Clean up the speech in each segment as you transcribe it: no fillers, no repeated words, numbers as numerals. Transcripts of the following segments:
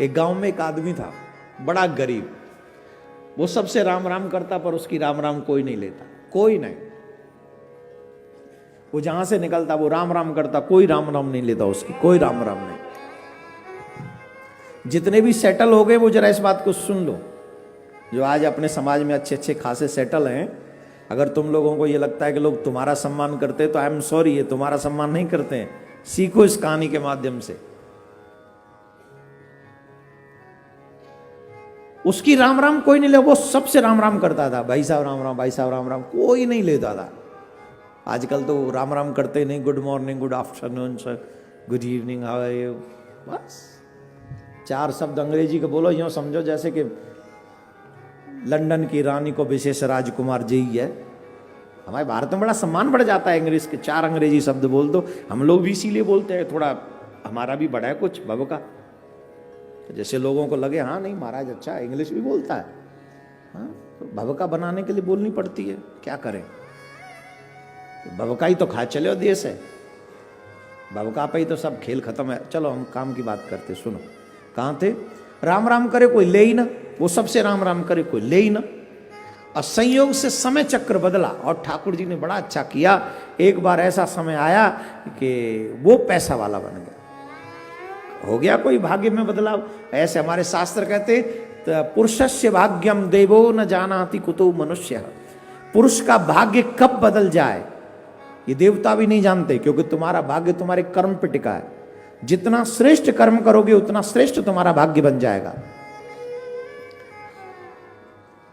एक गांव में एक आदमी था, बड़ा गरीब। वो सबसे राम राम करता, पर उसकी राम राम कोई नहीं लेता, कोई नहीं। वो जहां से निकलता वो राम राम करता, कोई राम राम नहीं लेता उसकी, कोई राम राम नहीं। जितने भी सेटल हो गए वो जरा इस बात को सुन लो, जो आज अपने समाज में अच्छे अच्छे खासे सेटल हैं, अगर तुम लोगों को ये लगता है कि लोग तुम्हारा सम्मान करते हैं तो आई एम सॉरी, ये तुम्हारा सम्मान नहीं करते हैं। सीखो इस कहानी के माध्यम से। उसकी राम राम कोई नहीं ले, वो सबसे राम राम करता था, भाई साहब राम राम, भाई साहब राम राम, कोई नहीं लेता था। आजकल तो राम राम करते नहीं, good morning, good afternoon sir, good evening, how are you, बस 4 शब्द अंग्रेजी के बोलो, यूं समझो जैसे कि लंदन की रानी को विशेष राजकुमार जी है। हमारे भारत में बड़ा सम्मान बढ़ जाता है इंग्लिश के, 4 अंग्रेजी शब्द बोल दो। हम लोग भी इसीलिए बोलते हैं, थोड़ा हमारा भी बड़ा है कुछ भव का, जैसे लोगों को लगे हाँ नहीं महाराज अच्छा इंग्लिश भी बोलता है, हाँ तो भवका बनाने के लिए बोलनी पड़ती है, क्या करें। भवका ही तो खा चले देश है, भवका पे ही तो सब खेल खत्म है। चलो हम काम की बात करते, सुनो। कहाँ थे? राम राम करे कोई ले ही ना, वो सबसे राम राम करे कोई ले ही ना। और संयोग से समय चक्र बदला, और ठाकुर जी ने बड़ा अच्छा किया। एक बार ऐसा समय आया कि वो पैसा वाला बन गया, हो गया कोई भाग्य में बदलाव। ऐसे हमारे शास्त्र कहते पुरुषस्य भाग्यम देवो न जानाति कुतो मनुष्य। पुरुष का भाग्य कब बदल जाए ये देवता भी नहीं जानते, क्योंकि तुम्हारा भाग्य तुम्हारे कर्म पर टिका है। जितना श्रेष्ठ कर्म करोगे उतना श्रेष्ठ तुम्हारा भाग्य बन जाएगा।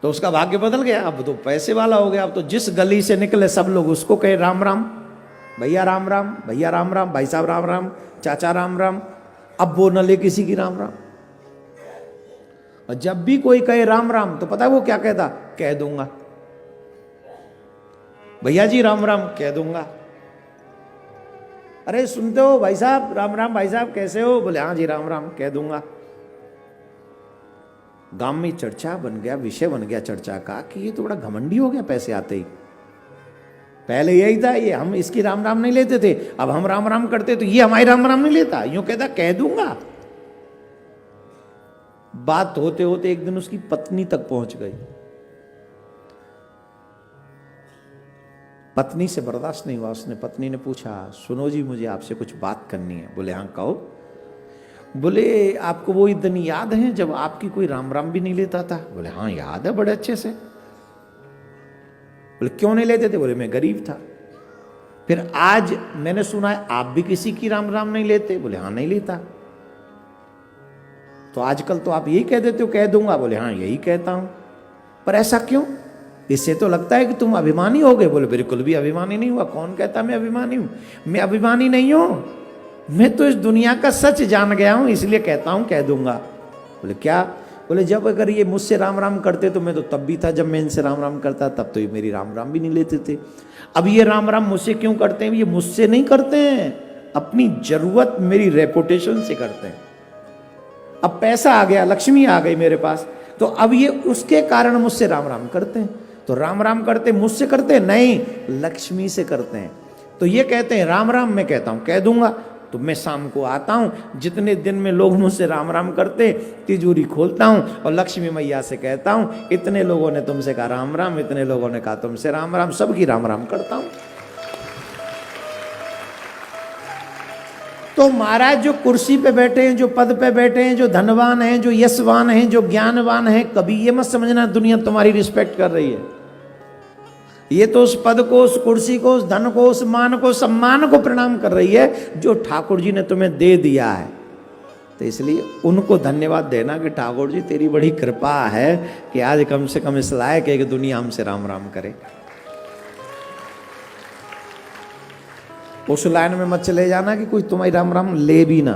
तो उसका भाग्य बदल गया, अब तो पैसे वाला हो गया। अब तो जिस गली से निकले सब लोग उसको कहे राम राम, भैया राम राम, भैया राम राम, भाई साहब राम राम, चाचा राम राम। अब वो न ले किसी की राम राम। और जब भी कोई कहे राम राम तो पता है वो क्या कहता? कह दूंगा भैया जी राम राम, कह दूंगा। अरे सुनते हो भाई साहब राम राम, भाई साहब कैसे हो? बोले हाँ जी राम राम, कह दूंगा। गांव में चर्चा बन गया, विषय बन गया चर्चा का कि ये तो बड़ा घमंडी हो गया पैसे आते ही। पहले यही था, ये हम इसकी राम राम नहीं लेते थे, अब हम राम राम करते तो ये हमारी राम राम नहीं लेता, यूं कहता कह दूंगा। बात होते होते एक दिन उसकी पत्नी तक पहुंच गई। पत्नी से बर्दाश्त नहीं हुआ, उसने पत्नी ने पूछा सुनो जी मुझे आपसे कुछ बात करनी है। बोले हाँ कहो। बोले आपको वो दिन याद है जब आपकी कोई राम राम भी नहीं लेता था? बोले हाँ याद है बड़े अच्छे से। बोले क्यों नहीं लेते थे? बोले मैं गरीब था। फिर आज मैंने सुना है आप भी किसी की राम राम नहीं लेते? बोले हाँ नहीं लेता। तो आजकल तो आप यही कह देते हो कह दूंगा? बोले हाँ यही कहता हूं। पर ऐसा क्यों? इससे तो लगता है कि तुम अभिमानी हो गए। बोले बिल्कुल भी अभिमानी नहीं हुआ। कौन कहता मैं अभिमानी हूं? मैं अभिमानी नहीं हूं, मैं तो इस दुनिया का सच जान गया हूं, इसलिए कहता हूं कह दूंगा। बोले क्या? बोले जब अगर ये मुझसे राम राम करते तो मैं तो तब भी था, जब मैं इनसे राम राम करता तब तो ये मेरी राम राम भी नहीं लेते थे। अब ये राम राम मुझसे क्यों करते हैं? ये मुझसे नहीं करते हैं, अपनी जरूरत मेरी रेपुटेशन से करते हैं। अब पैसा आ गया, लक्ष्मी आ गई मेरे पास, तो अब ये उसके कारण मुझसे राम राम करते हैं। तो राम राम करते मुझसे करते नहीं, लक्ष्मी से करते हैं। तो ये कहते हैं राम राम, मैं कहता हूं कह दूंगा। तो मैं शाम को आता हूं, जितने दिन में लोग मुझसे राम राम करते तिजोरी खोलता हूं और लक्ष्मी मैया से कहता हूं इतने लोगों ने तुमसे कहा राम राम, इतने लोगों ने कहा तुमसे राम राम, सबकी राम राम करता हूं। तो महाराज जो कुर्सी पे बैठे हैं, जो पद पे बैठे हैं, जो धनवान हैं, जो यशवान हैं, जो ज्ञानवान हैं, कभी ये मत समझना दुनिया तुम्हारी रिस्पेक्ट कर रही है। ये तो उस पद को, उस कुर्सी को, उस धन को, उस मान को, सम्मान को प्रणाम कर रही है जो ठाकुर जी ने तुम्हें दे दिया है। तो इसलिए उनको धन्यवाद देना कि ठाकुर जी तेरी बड़ी कृपा है कि आज कम से कम इस लायक है कि दुनिया हमसे राम राम करे। उस लाइन में मत चले जाना कि कोई तुम्हारी राम राम ले भी ना।